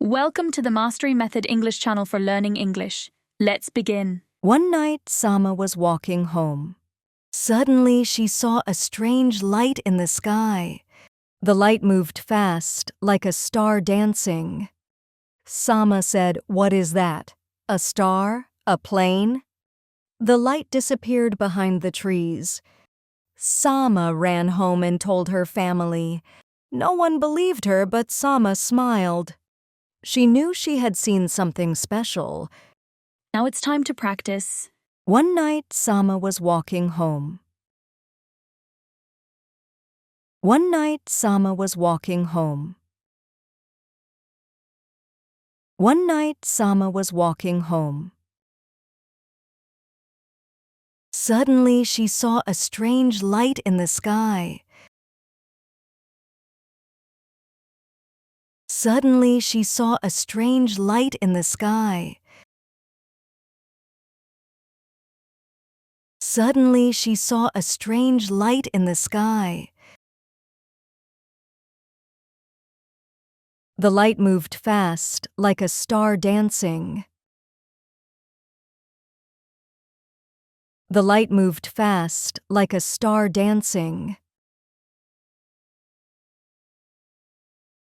Welcome to the Mastery Method English channel for learning English. Let's begin. One night, Sama was walking home. Suddenly, she saw a strange light in the sky. The light moved fast, like a star dancing. Sama said, "What is that? A star? A plane?" The light disappeared behind the trees. Sama ran home and told her family. No one believed her, but Sama smiled. She knew she had seen something special. Now it's time to practice. One night, Sama was walking home. One night, Sama was walking home. One night, Sama was walking home. Suddenly, she saw a strange light in the sky. Suddenly, she saw a strange light in the sky. Suddenly, she saw a strange light in the sky. The light moved fast, like a star dancing. The light moved fast, like a star dancing.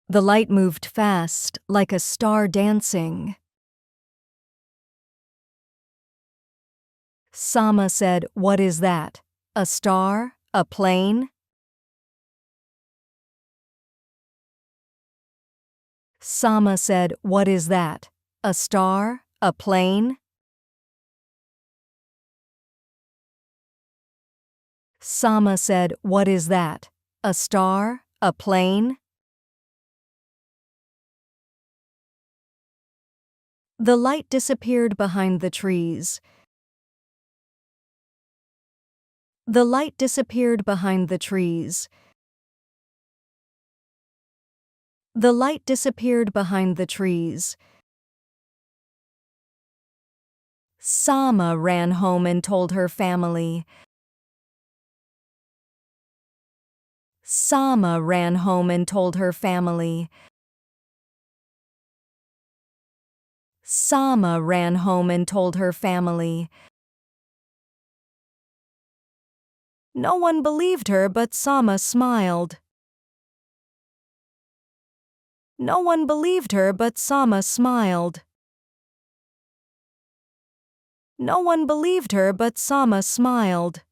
The light moved fast, like a star dancing. Sama said, "What is that? A star? A plane?" Sama said, "What is that? A star? A plane?" Sama said, "What is that? A star? A plane?" The light disappeared behind the trees. The light disappeared behind the trees. The light disappeared behind the trees. Sama ran home and told her family. Sama ran home and told her family. Sama ran home and told her family. No one believed her, but Sama smiled. No one believed her, but Sama smiled. No one believed her, but Sama smiled.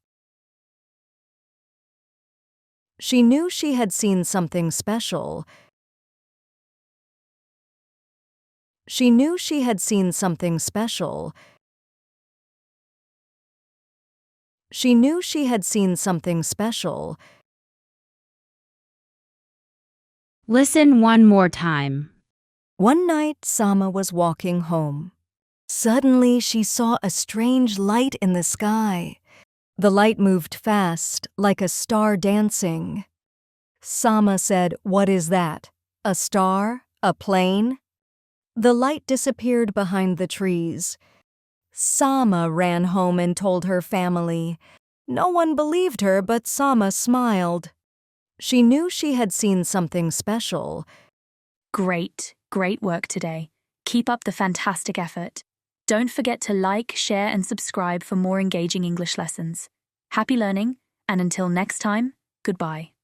She knew she had seen something special. She knew she had seen something special. She knew she had seen something special. Listen one more time. One night, Sama was walking home. Suddenly, she saw a strange light in the sky. The light moved fast, like a star dancing. Sama said, "What is that? A star? A plane?" The light disappeared behind the trees. Sama ran home and told her family. No one believed her, but Sama smiled. She knew she had seen something special. Great work today. Keep up the fantastic effort. Don't forget to like, share, and subscribe for more engaging English lessons. Happy learning, and until next time, goodbye.